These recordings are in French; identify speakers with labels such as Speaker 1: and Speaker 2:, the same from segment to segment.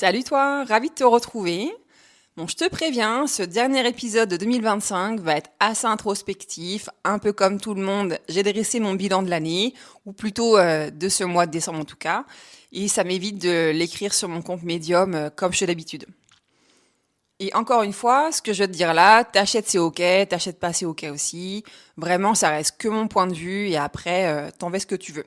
Speaker 1: Salut toi, ravi de te retrouver. Bon, je te préviens, ce dernier épisode de 2025 va être assez introspectif, un peu comme tout le monde. J'ai dressé mon bilan de l'année, ou plutôt de ce mois de décembre en tout cas, et ça m'évite de l'écrire sur mon compte Medium comme je fais d'habitude. Et encore une fois, ce que je vais te dire là, t'achètes c'est ok, t'achètes pas c'est ok aussi. Vraiment, ça reste que mon point de vue et après, t'en fais ce que tu veux.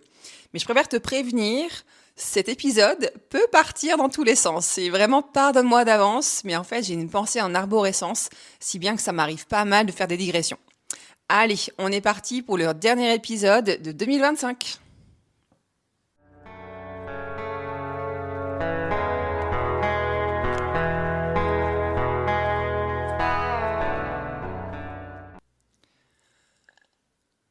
Speaker 1: Mais je préfère te prévenir, cet épisode peut partir dans tous les sens. C'est vraiment pardonne-moi d'avance, mais en fait, j'ai une pensée en arborescence, si bien que ça m'arrive pas mal de faire des digressions. Allez, on est parti pour le dernier épisode de 2025.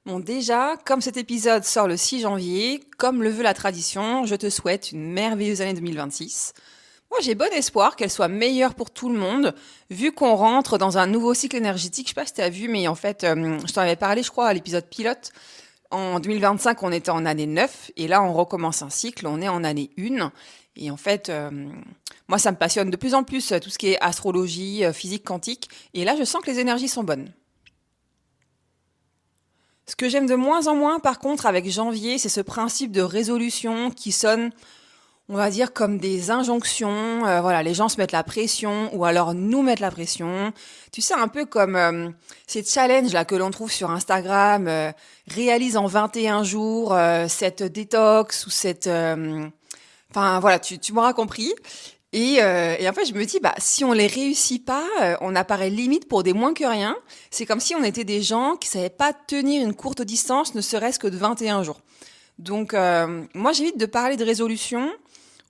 Speaker 1: Bon, déjà, comme cet épisode sort le 6 janvier, comme le veut la tradition, je te souhaite une merveilleuse année 2026. Moi, j'ai bon espoir qu'elle soit meilleure pour tout le monde, vu qu'on rentre dans un nouveau cycle énergétique. Je sais pas si tu as vu, mais en fait, je t'en avais parlé, je crois, à l'épisode pilote. En 2025, on était en année 9, et là, on recommence un cycle, on est en année 1. Et en fait, moi, ça me passionne de plus en plus, tout ce qui est astrologie, physique quantique. Et là, je sens que les énergies sont bonnes. Ce que j'aime de moins en moins, par contre, avec janvier, c'est ce principe de résolution qui sonne, on va dire, comme des injonctions. Voilà, les gens se mettent la pression ou alors nous mettent la pression. Tu sais, un peu comme ces challenges là que l'on trouve sur Instagram, réalise en 21 jours cette détox ou cette... Enfin, voilà, tu m'auras compris. Et en fait, je me dis, bah, si on les réussit pas, on apparaît limite pour des moins que rien. C'est comme si on était des gens qui savaient pas tenir une courte distance, ne serait-ce que de 21 jours. Donc, moi, j'évite de parler de résolution.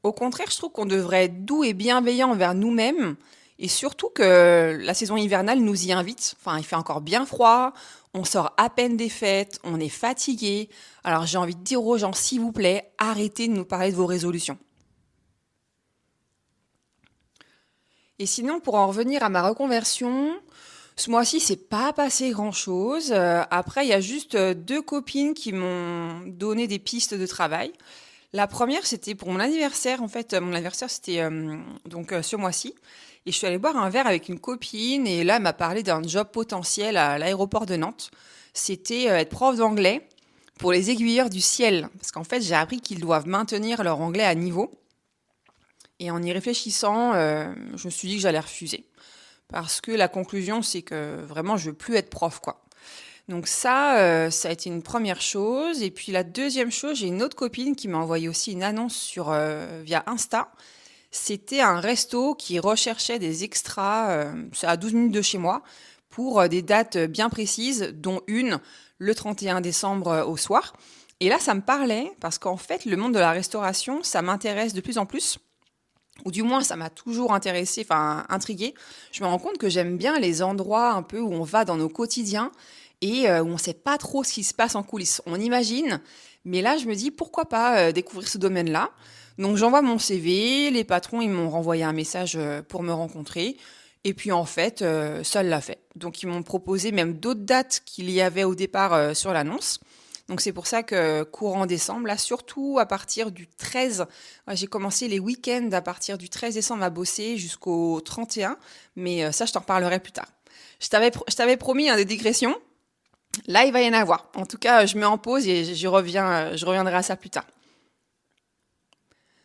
Speaker 1: Au contraire, je trouve qu'on devrait être doux et bienveillant envers nous-mêmes. Et surtout que la saison hivernale nous y invite. Enfin, il fait encore bien froid, on sort à peine des fêtes, on est fatigué. Alors, j'ai envie de dire aux gens, s'il vous plaît, arrêtez de nous parler de vos résolutions. Et sinon, pour en revenir à ma reconversion, ce mois-ci, c'est pas passé grand-chose. Après, il y a juste deux copines qui m'ont donné des pistes de travail. La première, c'était pour mon anniversaire. En fait, mon anniversaire, c'était ce mois-ci. Et je suis allée boire un verre avec une copine. Et là, elle m'a parlé d'un job potentiel à l'aéroport de Nantes. C'était être prof d'anglais pour les aiguilleurs du ciel. Parce qu'en fait, j'ai appris qu'ils doivent maintenir leur anglais à niveau. Et en y réfléchissant, je me suis dit que j'allais refuser. Parce que la conclusion, c'est que vraiment, je veux plus être prof, quoi. Donc ça a été une première chose. Et puis la deuxième chose, j'ai une autre copine qui m'a envoyé aussi une annonce via Insta. C'était un resto qui recherchait des extras, c'est à 12 minutes de chez moi, pour des dates bien précises, dont une, le 31 décembre au soir. Et là, ça me parlait, parce qu'en fait, le monde de la restauration, ça m'intéresse de plus en plus, ou du moins ça m'a toujours intéressée, enfin intriguée. Je me rends compte que j'aime bien les endroits un peu où on va dans nos quotidiens et où on ne sait pas trop ce qui se passe en coulisses. On imagine, mais là je me dis pourquoi pas découvrir ce domaine-là. Donc j'envoie mon CV, les patrons ils m'ont renvoyé un message pour me rencontrer. Et puis en fait, ça l'a fait. Donc ils m'ont proposé même d'autres dates qu'il y avait au départ sur l'annonce. Donc c'est pour ça que courant décembre, là surtout à partir du 13, j'ai commencé les week-ends à partir du 13 décembre à bosser jusqu'au 31, mais ça je t'en reparlerai plus tard. Je t'avais promis des digressions, là il va y en avoir. En tout cas, je mets en pause et je reviendrai à ça plus tard.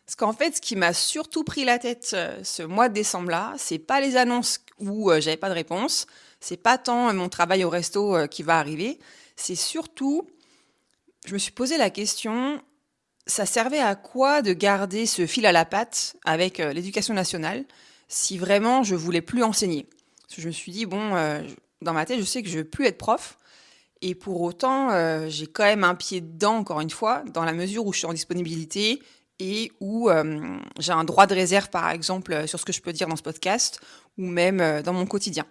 Speaker 1: Parce qu'en fait, ce qui m'a surtout pris la tête ce mois de décembre-là, c'est pas les annonces où j'avais pas de réponse, c'est pas tant mon travail au resto qui va arriver, c'est surtout je me suis posé la question, ça servait à quoi de garder ce fil à la patte avec l'éducation nationale si vraiment je voulais plus enseigner? Parce que je me suis dit, bon, dans ma tête, je sais que je veux plus être prof. Et pour autant, j'ai quand même un pied dedans, encore une fois, dans la mesure où je suis en disponibilité et où j'ai un droit de réserve, par exemple, sur ce que je peux dire dans ce podcast ou même dans mon quotidien.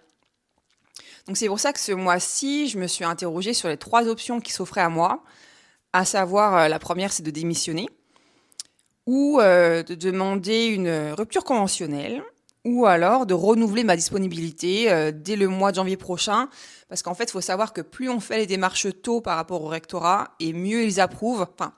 Speaker 1: Donc c'est pour ça que ce mois-ci, je me suis interrogée sur les trois options qui s'offraient à moi. À savoir, la première, c'est de démissionner ou de demander une rupture conventionnelle ou alors de renouveler ma disponibilité dès le mois de janvier prochain. Parce qu'en fait, il faut savoir que plus on fait les démarches tôt par rapport au rectorat et mieux ils approuvent. Enfin,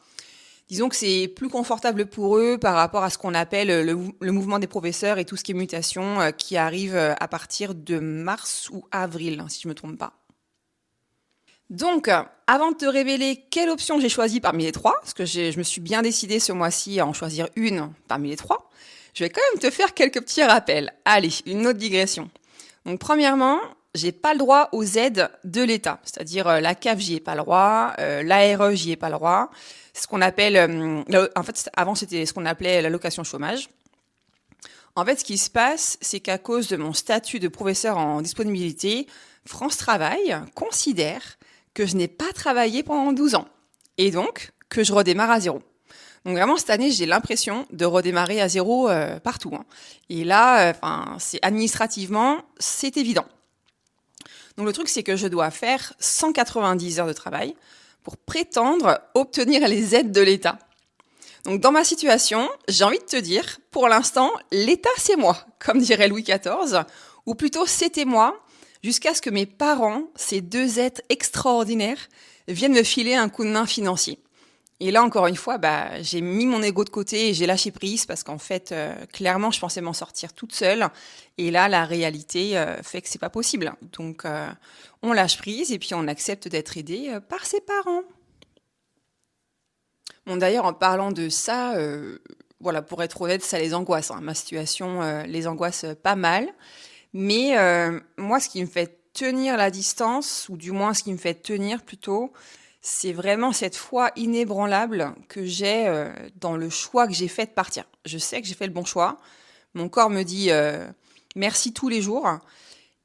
Speaker 1: Disons que c'est plus confortable pour eux par rapport à ce qu'on appelle le mouvement des professeurs et tout ce qui est mutation qui arrive à partir de mars ou avril, si je ne me trompe pas. Donc, avant de te révéler quelle option j'ai choisie parmi les trois, parce que je me suis bien décidée ce mois-ci à en choisir une parmi les trois, je vais quand même te faire quelques petits rappels. Allez, une autre digression. Donc, premièrement, j'ai pas le droit aux aides de l'État, c'est-à-dire la CAF, j'y ai pas le droit, l'ARE, j'y ai pas le droit. Ce qu'on appelle, en fait, avant c'était ce qu'on appelait l'allocation chômage. En fait, ce qui se passe, c'est qu'à cause de mon statut de professeur en disponibilité, France Travail considère que je n'ai pas travaillé pendant 12 ans et donc que je redémarre à zéro. Donc vraiment, cette année, j'ai l'impression de redémarrer à zéro partout. Hein. Et là, c'est administrativement, c'est évident. Donc le truc, c'est que je dois faire 190 heures de travail pour prétendre obtenir les aides de l'État. Donc dans ma situation, j'ai envie de te dire, pour l'instant, l'État c'est moi, comme dirait Louis XIV, ou plutôt c'était moi, jusqu'à ce que mes parents, ces deux êtres extraordinaires, viennent me filer un coup de main financier. Et là, encore une fois, j'ai mis mon ego de côté et j'ai lâché prise parce qu'en fait, clairement, je pensais m'en sortir toute seule. Et là, la réalité fait que c'est pas possible. Donc, on lâche prise et puis on accepte d'être aidé par ses parents. Bon, d'ailleurs, en parlant de ça, voilà, pour être honnête, ça les angoisse. Hein. Ma situation les angoisse pas mal. Mais moi, ce qui me fait tenir la distance, ou du moins ce qui me fait tenir plutôt, c'est vraiment cette foi inébranlable que j'ai dans le choix que j'ai fait de partir. Je sais que j'ai fait le bon choix. Mon corps me dit merci tous les jours.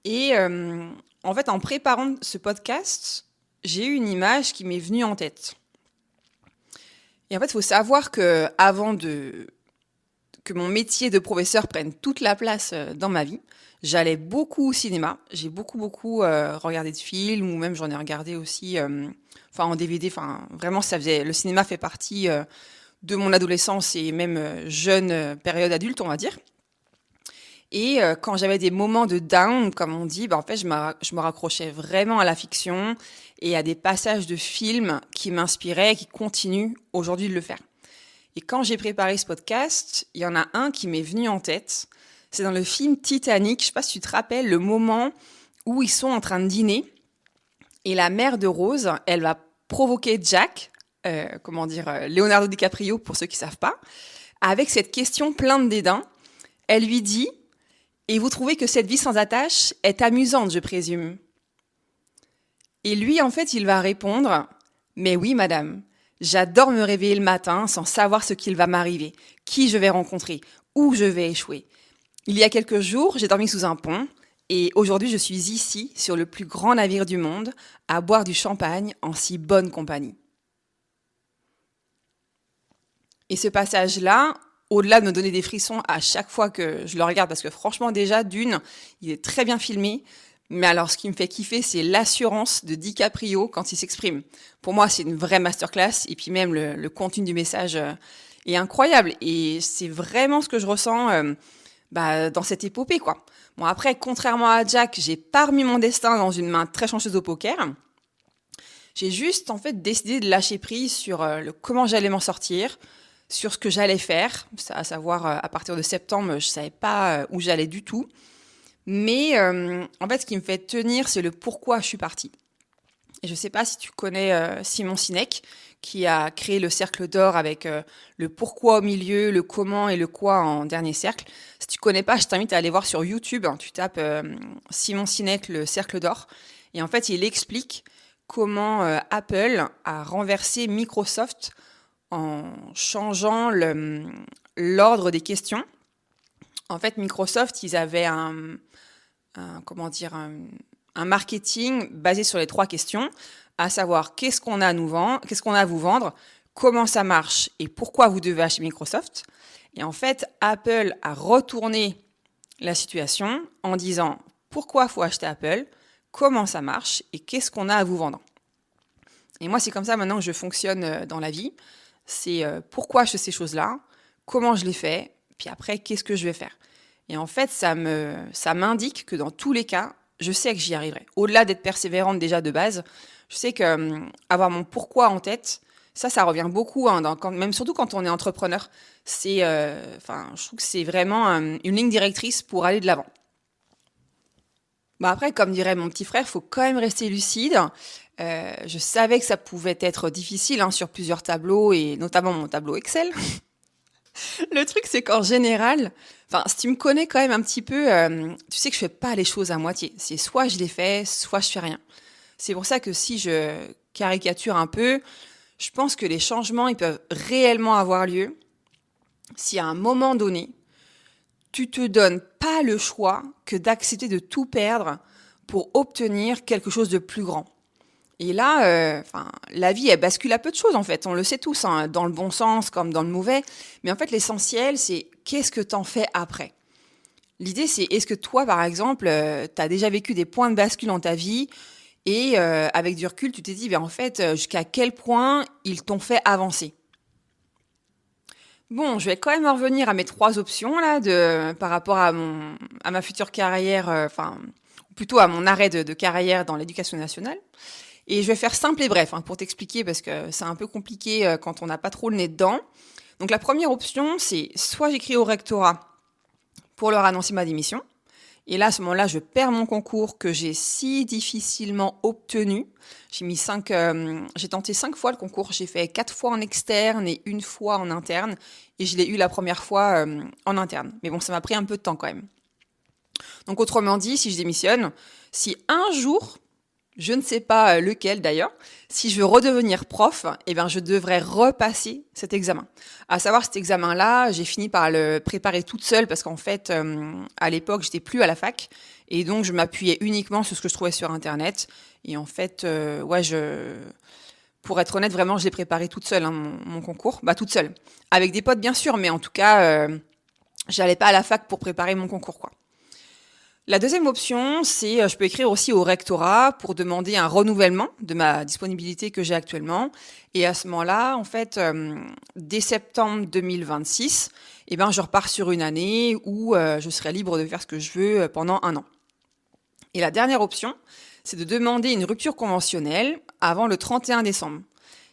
Speaker 1: Et en fait, en préparant ce podcast, j'ai eu une image qui m'est venue en tête. Et en fait, il faut savoir que que mon métier de professeur prenne toute la place dans ma vie, j'allais beaucoup au cinéma. J'ai beaucoup regardé de films, ou même j'en ai regardé aussi en DVD. Enfin, vraiment, le cinéma fait partie de mon adolescence et même jeune période adulte, on va dire. Et quand j'avais des moments de down, comme on dit, en fait, je me raccrochais vraiment à la fiction et à des passages de films qui m'inspiraient et qui continuent aujourd'hui de le faire. Et quand j'ai préparé ce podcast, il y en a un qui m'est venu en tête. C'est dans le film Titanic. Je ne sais pas si tu te rappelles le moment où ils sont en train de dîner et la mère de Rose, elle va provoquer Jack, Leonardo DiCaprio pour ceux qui ne savent pas, avec cette question pleine de dédain. Elle lui dit « Et vous trouvez que cette vie sans attache est amusante, je présume ?» Et lui, en fait, il va répondre « Mais oui, madame. J'adore me réveiller le matin sans savoir ce qu'il va m'arriver, qui je vais rencontrer, où je vais échouer. Il y a quelques jours, j'ai dormi sous un pont et aujourd'hui, je suis ici, sur le plus grand navire du monde, à boire du champagne en si bonne compagnie. » Et ce passage-là, au-delà de me donner des frissons à chaque fois que je le regarde, parce que franchement, déjà, il est très bien filmé. Mais alors, ce qui me fait kiffer, c'est l'assurance de DiCaprio quand il s'exprime. Pour moi, c'est une vraie masterclass. Et puis même, le contenu du message est incroyable. Et c'est vraiment ce que je ressens dans cette épopée, quoi. Bon, après, contrairement à Jack, j'ai pas remis mon destin dans une main très chanceuse au poker. J'ai juste, en fait, décidé de lâcher prise sur comment j'allais m'en sortir, sur ce que j'allais faire. À savoir, à partir de septembre, je savais pas où j'allais du tout. Mais en fait, ce qui me fait tenir, c'est le pourquoi je suis partie. Et je ne sais pas si tu connais Simon Sinek, qui a créé le cercle d'or avec le pourquoi au milieu, le comment et le quoi en dernier cercle. Si tu ne connais pas, je t'invite à aller voir sur YouTube. Tu tapes Simon Sinek, le cercle d'or. Et en fait, il explique comment Apple a renversé Microsoft en changeant l'ordre des questions. En fait, Microsoft, ils avaient un marketing basé sur les 3 questions, à savoir qu'est-ce qu'on a à vous vendre, comment ça marche et pourquoi vous devez acheter Microsoft. Et en fait, Apple a retourné la situation en disant pourquoi il faut acheter Apple, comment ça marche et qu'est-ce qu'on a à vous vendre. Et moi, c'est comme ça maintenant que je fonctionne dans la vie. C'est pourquoi je fais ces choses-là, comment je les fais, puis après, qu'est-ce que je vais faire. Et en fait, ça m'indique que dans tous les cas, je sais que j'y arriverai. Au-delà d'être persévérante déjà de base, je sais que avoir mon pourquoi en tête, Ça revient beaucoup, hein, même surtout quand on est entrepreneur. Je trouve que c'est vraiment une ligne directrice pour aller de l'avant. Bah après, comme dirait mon petit frère, faut quand même rester lucide. Je savais que ça pouvait être difficile, hein, sur plusieurs tableaux et notamment mon tableau Excel. Le truc, c'est qu'en général, si tu me connais quand même un petit peu, tu sais que je fais pas les choses à moitié. C'est soit je les fais, soit je fais rien. C'est pour ça que si je caricature un peu, je pense que les changements, ils peuvent réellement avoir lieu si à un moment donné, tu te donnes pas le choix que d'accepter de tout perdre pour obtenir quelque chose de plus grand. Et là, la vie, elle bascule à peu de choses, en fait. On le sait tous, hein, dans le bon sens comme dans le mauvais. Mais en fait, l'essentiel, c'est qu'est-ce que t'en fais après. L'idée, c'est est-ce que toi, par exemple, t'as déjà vécu des points de bascule dans ta vie et avec du recul, tu t'es dit, en fait, jusqu'à quel point ils t'ont fait avancer. Bon, je vais quand même en revenir à mes 3 options là par rapport à ma future carrière, ou plutôt à mon arrêt de carrière dans l'éducation nationale. Et je vais faire simple et bref, hein, pour t'expliquer parce que c'est un peu compliqué quand on n'a pas trop le nez dedans. Donc la première option, c'est soit j'écris au rectorat pour leur annoncer ma démission. Et là, à ce moment-là, je perds mon concours que j'ai si difficilement obtenu. J'ai tenté 5 fois le concours. J'ai fait 4 fois en externe et 1 fois en interne. Et je l'ai eu la première fois en interne. Mais bon, ça m'a pris un peu de temps quand même. Donc autrement dit, si je démissionne, si un jour, je ne sais pas lequel d'ailleurs, si je veux redevenir prof, je devrais repasser cet examen. À savoir, cet examen-là, j'ai fini par le préparer toute seule parce qu'en fait, à l'époque, j'étais plus à la fac et donc je m'appuyais uniquement sur ce que je trouvais sur Internet. Et en fait, pour être honnête, vraiment, je l'ai préparé toute seule, hein, mon concours. Toute seule. Avec des potes, bien sûr, mais en tout cas, j'allais pas à la fac pour préparer mon concours, quoi. La deuxième option, c'est je peux écrire aussi au rectorat pour demander un renouvellement de ma disponibilité que j'ai actuellement. Et à ce moment-là, en fait, dès septembre 2026, je repars sur une année où je serai libre de faire ce que je veux pendant 1 an. Et la dernière option, c'est de demander une rupture conventionnelle avant le 31 décembre.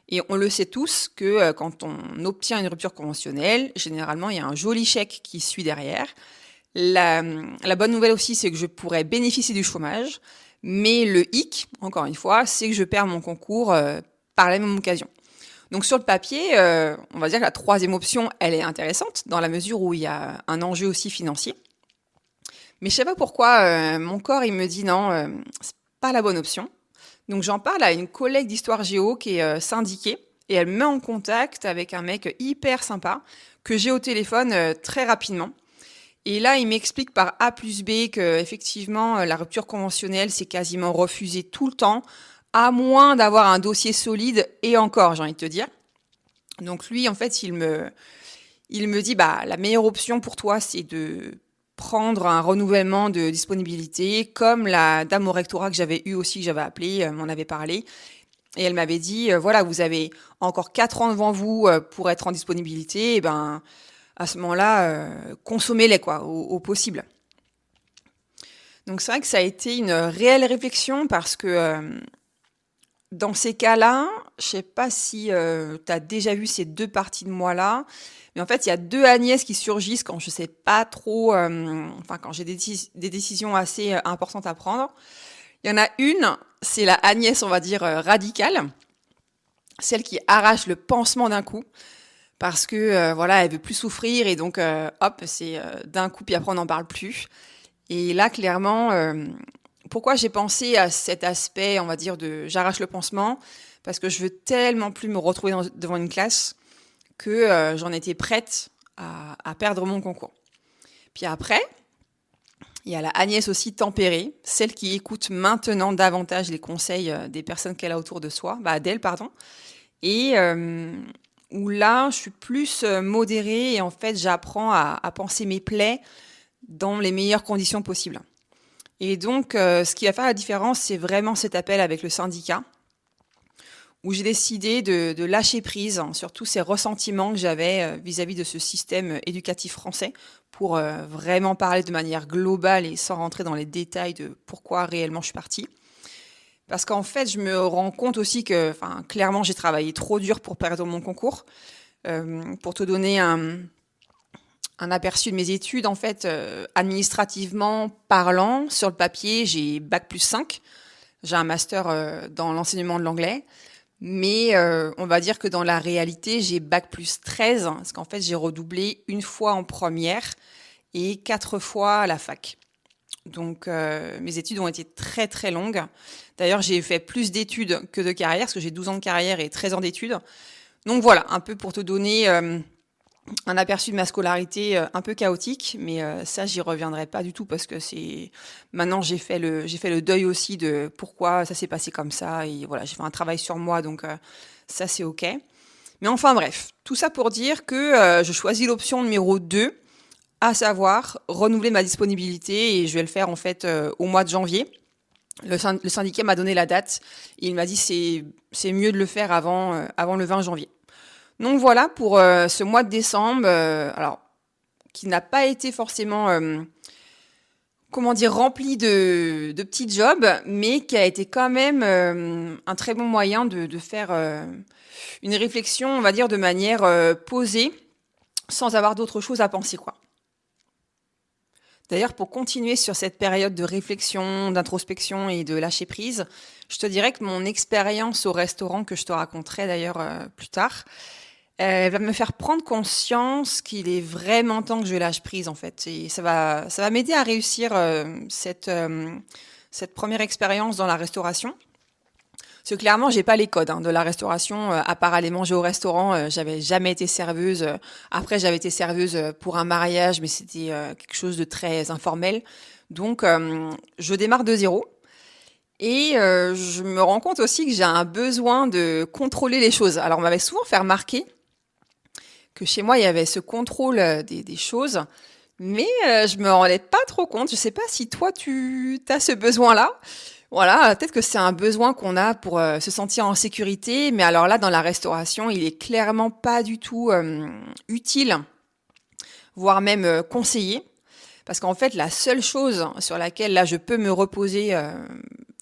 Speaker 1: Et on le sait tous que quand on obtient une rupture conventionnelle, généralement, il y a un joli chèque qui suit derrière. La bonne nouvelle aussi, c'est que je pourrais bénéficier du chômage, mais le hic, encore une fois, c'est que je perds mon concours par la même occasion. Donc sur le papier, on va dire que la troisième option, elle est intéressante, dans la mesure où il y a un enjeu aussi financier. Mais je sais pas pourquoi, mon corps, il me dit non, c'est pas la bonne option. Donc j'en parle à une collègue d'histoire géo qui est syndiquée, et elle me met en contact avec un mec hyper sympa, que j'ai au téléphone très rapidement. Et là, il m'explique par A plus B que effectivement la rupture conventionnelle, c'est quasiment refusé tout le temps, à moins d'avoir un dossier solide, et encore, j'ai envie de te dire. Donc lui, en fait, il me dit, la meilleure option pour toi, c'est de prendre un renouvellement de disponibilité, comme la dame au rectorat que j'avais eue aussi, que j'avais appelée, m'en avait parlé. Et elle m'avait dit, voilà, vous avez encore 4 ans devant vous pour être en disponibilité, à ce moment-là, consommez-les quoi, au possible. Donc c'est vrai que ça a été une réelle réflexion parce que dans ces cas-là, je sais pas si tu as déjà vu ces 2 parties de moi-là, mais en fait, il y a 2 Agnès qui surgissent quand je sais pas trop, quand j'ai des décisions assez importantes à prendre. Il y en a une, c'est la Agnès, on va dire, radicale, celle qui arrache le pansement d'un coup. Parce que elle veut plus souffrir et donc c'est d'un coup puis après on n'en parle plus. Et là clairement, pourquoi j'ai pensé à cet aspect, on va dire de j'arrache le pansement, parce que je veux tellement plus me retrouver devant une classe que j'en étais prête à perdre mon concours. Puis après, il y a la Agnès aussi tempérée, celle qui écoute maintenant davantage les conseils des personnes qu'elle a autour de soi, d'elle pardon, et où là, je suis plus modérée et en fait, j'apprends à penser mes plaies dans les meilleures conditions possibles. Et donc, ce qui va faire la différence, c'est vraiment cet appel avec le syndicat, où j'ai décidé de lâcher prise sur tous ces ressentiments que j'avais vis-à-vis de ce système éducatif français, pour vraiment parler de manière globale et sans rentrer dans les détails de pourquoi réellement je suis partie. Parce qu'en fait, je me rends compte aussi que, enfin, clairement, j'ai travaillé trop dur pour perdre mon concours. Pour te donner un aperçu de mes études, en fait, administrativement parlant, sur le papier, j'ai bac+5. J'ai un master dans l'enseignement de l'anglais. Mais on va dire que dans la réalité, j'ai bac+13, parce qu'en fait, j'ai redoublé une fois en première et 4 fois à la fac. Donc, mes études ont été très très longues. D'ailleurs, j'ai fait plus d'études que de carrière, parce que j'ai 12 ans de carrière et 13 ans d'études. Donc voilà, un peu pour te donner un aperçu de ma scolarité un peu chaotique, mais ça, j'y reviendrai pas du tout, parce que c'est maintenant j'ai fait le deuil aussi de pourquoi ça s'est passé comme ça, et voilà, j'ai fait un travail sur moi, donc ça c'est ok. Mais enfin bref, tout ça pour dire que je choisis l'option numéro 2, à savoir renouveler ma disponibilité, et je vais le faire en fait au mois de janvier. Le syndicat m'a donné la date, et il m'a dit c'est mieux de le faire avant le 20 janvier. Donc voilà pour ce mois de décembre, alors qui n'a pas été forcément, comment dire, rempli de petits jobs, mais qui a été quand même un très bon moyen de faire une réflexion, on va dire, de manière posée, sans avoir d'autre chose à penser, quoi. D'ailleurs, pour continuer sur cette période de réflexion, d'introspection et de lâcher prise, je te dirais que mon expérience au restaurant, que je te raconterai d'ailleurs plus tard, elle va me faire prendre conscience qu'il est vraiment temps que je lâche prise, en fait. Et ça va m'aider à réussir cette première expérience dans la restauration. Parce que clairement, j'ai pas les codes de la restauration. À part aller manger au restaurant, j'avais jamais été serveuse. Après, j'avais été serveuse pour un mariage, mais c'était quelque chose de très informel. Donc, je démarre de zéro. Et je me rends compte aussi que j'ai un besoin de contrôler les choses. Alors, on m'avait souvent fait remarquer que chez moi, il y avait ce contrôle des choses, mais je me rendais pas trop compte. Je sais pas si toi, tu as ce besoin-là. Voilà, peut-être que c'est un besoin qu'on a pour se sentir en sécurité, mais alors là, dans la restauration, il est clairement pas du tout utile, voire même conseillé, parce qu'en fait, la seule chose sur laquelle là je peux me reposer,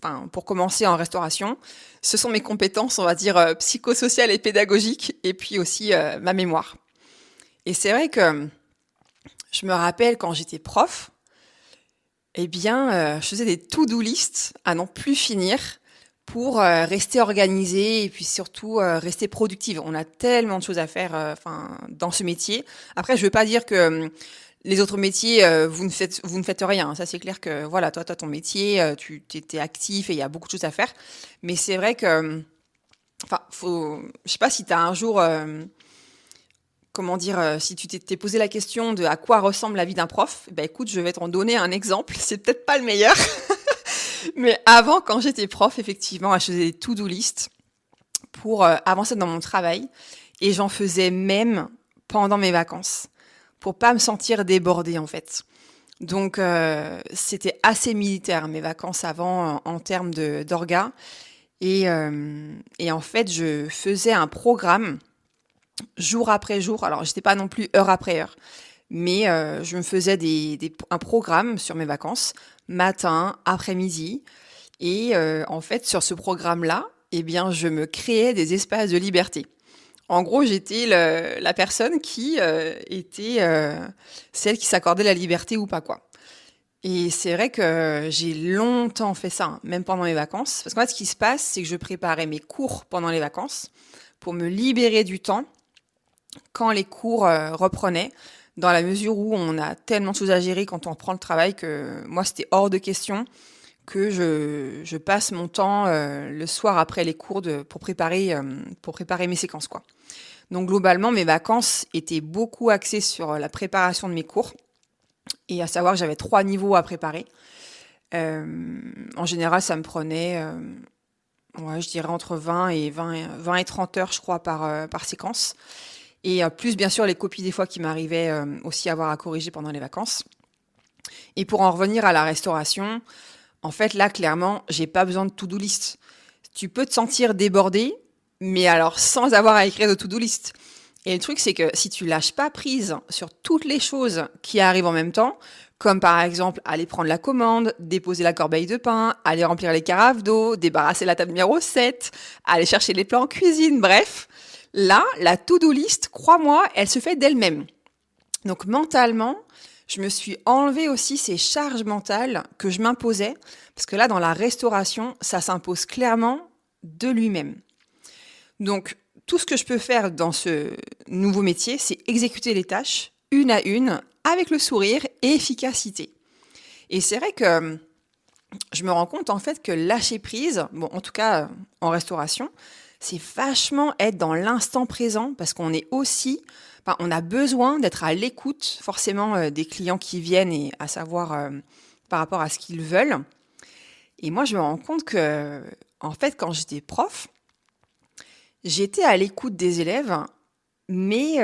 Speaker 1: enfin, pour commencer en restauration, ce sont mes compétences, on va dire psychosociales et pédagogiques, et puis aussi ma mémoire. Et c'est vrai que je me rappelle quand j'étais prof. Eh bien, je faisais des to-do list à n'en plus finir pour rester organisée et puis surtout rester productive. On a tellement de choses à faire, enfin, dans ce métier. Après, je veux pas dire que les autres métiers, vous ne faites rien. Ça, c'est clair que voilà, toi, ton métier, tu t'es actif et il y a beaucoup de choses à faire. Mais c'est vrai que, enfin, je sais pas si tu as un jour comment dire, si tu t'es posé la question de à quoi ressemble la vie d'un prof, ben écoute, je vais t'en donner un exemple. C'est peut-être pas le meilleur, mais avant, quand j'étais prof, effectivement, je faisais des to-do list pour avancer dans mon travail, et j'en faisais même pendant mes vacances pour pas me sentir débordée en fait. Donc c'était assez militaire mes vacances avant en termes d'orga, et en fait je faisais un programme jour après jour. Alors, j'étais pas non plus heure après heure, mais je me faisais un programme sur mes vacances, matin, après-midi. Et en fait, sur ce programme-là, eh bien, je me créais des espaces de liberté. En gros, j'étais la personne qui était celle qui s'accordait la liberté ou pas, quoi. Et c'est vrai que j'ai longtemps fait ça, même pendant mes vacances. Parce qu'en fait, ce qui se passe, c'est que je préparais mes cours pendant les vacances pour me libérer du temps quand les cours reprenaient, dans la mesure où on a tellement de choses à gérer quand on reprend le travail que moi, c'était hors de question que je passe mon temps le soir après les cours pour préparer mes séquences, quoi. Donc globalement, mes vacances étaient beaucoup axées sur la préparation de mes cours, et à savoir que j'avais 3 niveaux à préparer. En général, ça me prenait, ouais, je dirais entre 20 et 30 heures, je crois, par séquence. Et plus bien sûr les copies des fois qui m'arrivaient aussi à avoir à corriger pendant les vacances. Et pour en revenir à la restauration, en fait là clairement j'ai pas besoin de to-do list. Tu peux te sentir débordé, mais alors sans avoir à écrire de to-do list. Et le truc c'est que si tu lâches pas prise sur toutes les choses qui arrivent en même temps, comme par exemple aller prendre la commande, déposer la corbeille de pain, aller remplir les carafes d'eau, débarrasser la table numéro 7, aller chercher les plats en cuisine, bref. Là, la to-do list, crois-moi, elle se fait d'elle-même. Donc mentalement, je me suis enlevé aussi ces charges mentales que je m'imposais, parce que là, dans la restauration, ça s'impose clairement de lui-même. Donc, tout ce que je peux faire dans ce nouveau métier, c'est exécuter les tâches, une à une, avec le sourire et efficacité. Et c'est vrai que je me rends compte en fait que lâcher prise, bon, en tout cas en restauration, c'est vachement être dans l'instant présent parce qu'on est aussi, enfin, on a besoin d'être à l'écoute forcément des clients qui viennent et à savoir par rapport à ce qu'ils veulent. Et moi, je me rends compte que, en fait, quand j'étais prof, j'étais à l'écoute des élèves, mais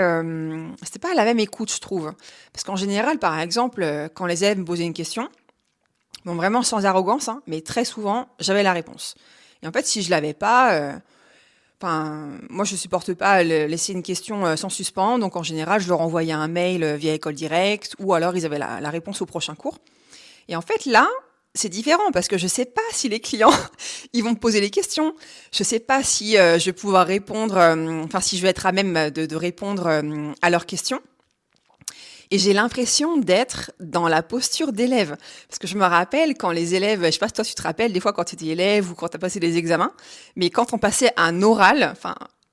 Speaker 1: c'était pas la même écoute, je trouve. Parce qu'en général, par exemple, quand les élèves me posaient une question, bon, vraiment sans arrogance, hein, mais très souvent, j'avais la réponse. Et en fait, si je l'avais pas, moi, je supporte pas laisser une question sans suspens, donc en général, je leur envoyais un mail via École Directe, ou alors ils avaient la réponse au prochain cours. Et en fait, là, c'est différent parce que je sais pas si les clients ils vont me poser les questions. Je sais pas si je vais pouvoir répondre, si je vais être à même de répondre à leurs questions. Et j'ai l'impression d'être dans la posture d'élève. Parce que je me rappelle quand les élèves, je sais pas si toi tu te rappelles, des fois quand tu étais élève ou quand tu as passé des examens, mais quand on passait un oral,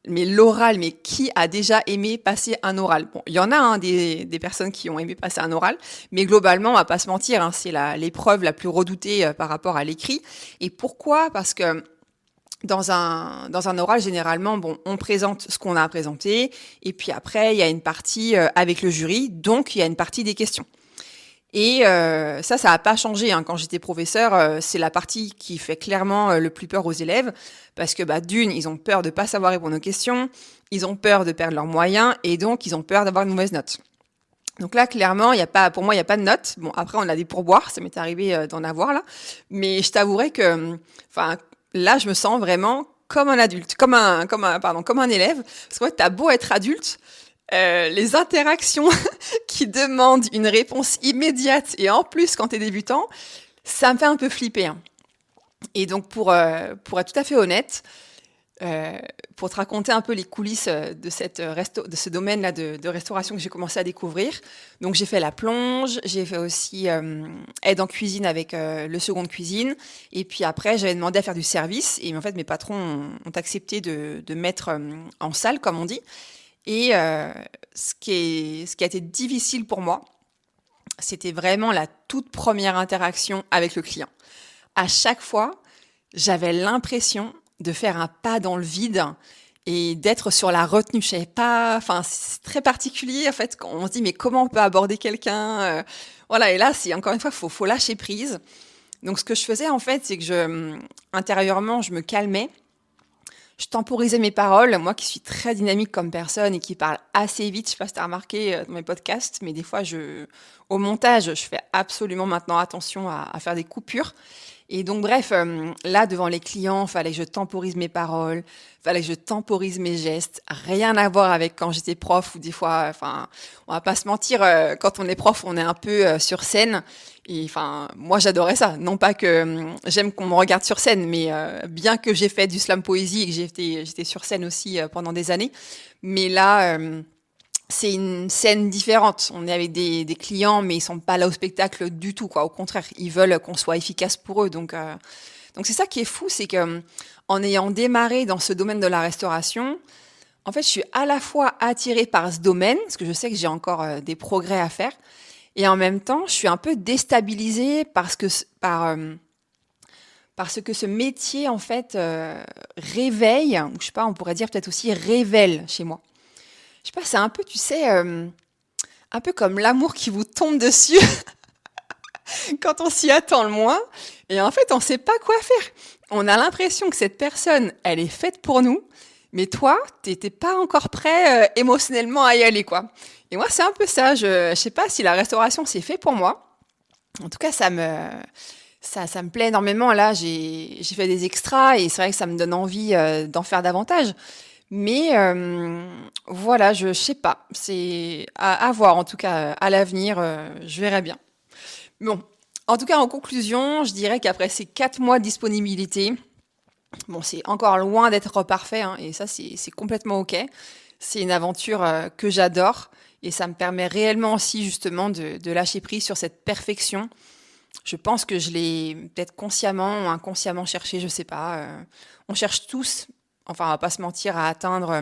Speaker 1: mais l'oral, mais qui a déjà aimé passer un oral? Bon, il y en a des personnes qui ont aimé passer un oral, mais globalement, on va pas se mentir, hein, c'est l'épreuve la plus redoutée par rapport à l'écrit. Et pourquoi? Parce que dans un oral, généralement, bon, on présente ce qu'on a à présenter, et puis après, il y a une partie avec le jury, donc il y a une partie des questions. Et ça n'a pas changé, hein. Quand j'étais professeur, c'est la partie qui fait clairement le plus peur aux élèves, parce que d'une, ils ont peur de pas savoir répondre aux questions, ils ont peur de perdre leurs moyens, et donc ils ont peur d'avoir une mauvaise note. Donc là, clairement, pour moi, il n'y a pas de note. Bon, après, on a des pourboires, ça m'est arrivé d'en avoir là, mais je t'avouerai que, là, je me sens vraiment comme un adulte, comme un élève, parce que t'as beau être adulte, les interactions qui demandent une réponse immédiate et en plus quand t'es débutant, ça me fait un peu flipper, hein. Et donc pour être tout à fait honnête, pour te raconter un peu les coulisses de de ce domaine-là de restauration que j'ai commencé à découvrir, donc j'ai fait la plonge, j'ai fait aussi aide en cuisine avec le second de cuisine, et puis après j'avais demandé à faire du service, et en fait mes patrons ont accepté de mettre en salle, comme on dit. Et ce qui a été difficile pour moi, c'était vraiment la toute première interaction avec le client. À chaque fois, j'avais l'impression de faire un pas dans le vide et d'être sur la retenue. Je savais pas, c'est très particulier en fait. Quand on se dit mais comment on peut aborder quelqu'un, voilà. Et là, c'est encore une fois, faut lâcher prise. Donc ce que je faisais en fait, c'est que intérieurement, je me calmais. Je temporisais mes paroles, moi qui suis très dynamique comme personne et qui parle assez vite. Je sais pas si tu as remarqué dans mes podcasts, mais des fois, au montage, je fais absolument maintenant attention à faire des coupures. Et donc, bref, là, devant les clients, fallait que je temporise mes paroles, fallait que je temporise mes gestes. Rien à voir avec quand j'étais prof ou des fois, on va pas se mentir, quand on est prof, on est un peu sur scène. Et moi, j'adorais ça. Non pas que j'aime qu'on me regarde sur scène, mais bien que j'ai fait du slam poésie et que j'étais sur scène aussi pendant des années. Mais là, c'est une scène différente. On est avec des clients, mais ils sont pas là au spectacle du tout, quoi. Au contraire, ils veulent qu'on soit efficace pour eux. Donc c'est ça qui est fou, c'est que en ayant démarré dans ce domaine de la restauration, en fait, je suis à la fois attirée par ce domaine, parce que je sais que j'ai encore des progrès à faire, et en même temps, je suis un peu déstabilisée parce que ce métier, en fait, réveille, ou je sais pas, on pourrait dire peut-être aussi révèle chez moi. Je sais pas, c'est un peu, tu sais, un peu comme l'amour qui vous tombe dessus quand on s'y attend le moins. Et en fait, on sait pas quoi faire. On a l'impression que cette personne, elle est faite pour nous, mais toi, t'étais pas encore prêt émotionnellement à y aller, quoi. Et moi, c'est un peu ça. Je sais pas si la restauration, c'est fait pour moi. En tout cas, ça me plaît énormément. Là, j'ai fait des extras et c'est vrai que ça me donne envie d'en faire davantage. Mais voilà, je sais pas. C'est à voir, en tout cas, à l'avenir, je verrai bien. Bon, en tout cas, en conclusion, je dirais qu'après ces 4 mois de disponibilité, bon, c'est encore loin d'être parfait, hein, et ça, c'est complètement OK. C'est une aventure que j'adore et ça me permet réellement aussi justement de lâcher prise sur cette perfection. Je pense que je l'ai peut-être consciemment ou inconsciemment cherché, je sais pas. On cherche tous, enfin, on va pas se mentir, à atteindre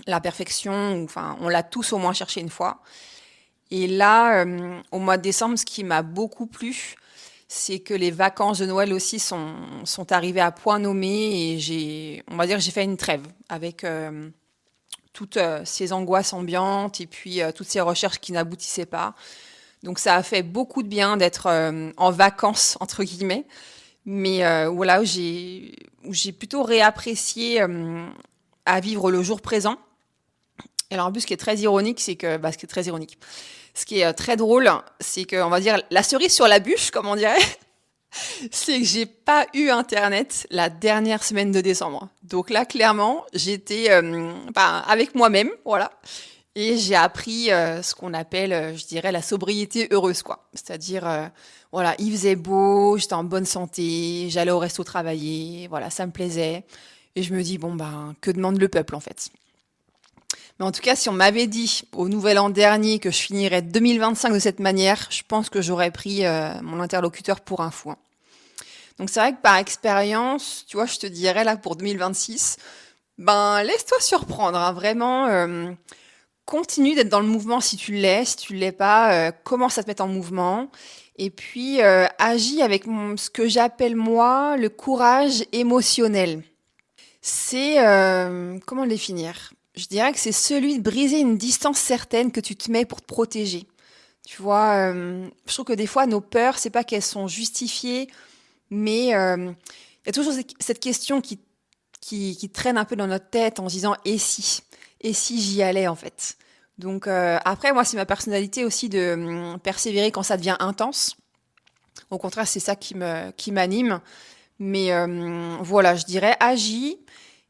Speaker 1: la perfection, ou, enfin, on l'a tous au moins cherché une fois. Et là, au mois de décembre, ce qui m'a beaucoup plu, c'est que les vacances de Noël aussi sont arrivées à point nommé et on va dire, que j'ai fait une trêve avec toutes ces angoisses ambiantes et puis toutes ces recherches qui n'aboutissaient pas. Donc ça a fait beaucoup de bien d'être en vacances entre guillemets, mais voilà où j'ai plutôt réapprécié à vivre le jour présent. Et alors en plus, ce qui est très ironique, c'est que ce qui est très ironique, ce qui est très drôle, c'est que on va dire la cerise sur la bûche, comme on dirait, c'est que j'ai pas eu internet la dernière semaine de décembre. Donc là, clairement, j'étais avec moi-même, voilà. Et j'ai appris ce qu'on appelle, je dirais, la sobriété heureuse, quoi. C'est-à-dire, voilà, il faisait beau, j'étais en bonne santé, j'allais au resto travailler, voilà, ça me plaisait. Et je me dis, bon, ben, que demande le peuple, en fait? Mais en tout cas, si on m'avait dit au nouvel an dernier que je finirais 2025 de cette manière, je pense que j'aurais pris mon interlocuteur pour un fou, hein. Donc c'est vrai que par expérience, tu vois, je te dirais là pour 2026, ben laisse-toi surprendre, hein, vraiment. Continue d'être dans le mouvement si tu l'es. Si tu l'es pas, commence à te mettre en mouvement. Et puis, agis avec ce que j'appelle moi le courage émotionnel. C'est, comment le définir? Je dirais que c'est celui de briser une distance certaine que tu te mets pour te protéger. Tu vois, je trouve que des fois, nos peurs, c'est pas qu'elles sont justifiées, mais il y a toujours cette question qui traîne un peu dans notre tête en se disant et si? Et si j'y allais en fait? Donc après, moi, c'est ma personnalité aussi de persévérer quand ça devient intense. Au contraire, c'est ça qui m'anime. Mais voilà, je dirais agis.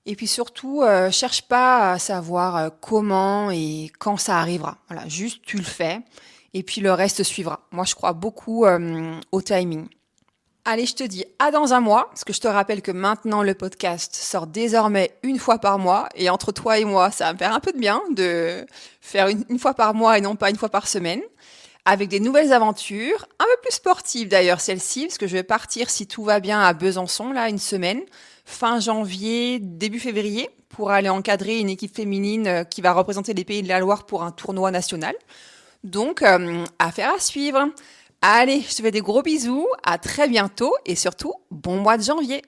Speaker 1: Et puis surtout, cherche pas à savoir comment et quand ça arrivera. Voilà, juste tu le fais. Et puis le reste suivra. Moi, je crois beaucoup au timing. Allez, je te dis à dans un mois, parce que je te rappelle que maintenant le podcast sort désormais une fois par mois, et entre toi et moi, ça va me faire un peu de bien de faire une fois par mois et non pas une fois par semaine, avec des nouvelles aventures, un peu plus sportives d'ailleurs celle-ci, parce que je vais partir si tout va bien à Besançon, là, une semaine, fin janvier, début février, pour aller encadrer une équipe féminine qui va représenter les Pays de la Loire pour un tournoi national. Donc, affaire à suivre. Allez, je te fais des gros bisous, à très bientôt et surtout, bon mois de janvier.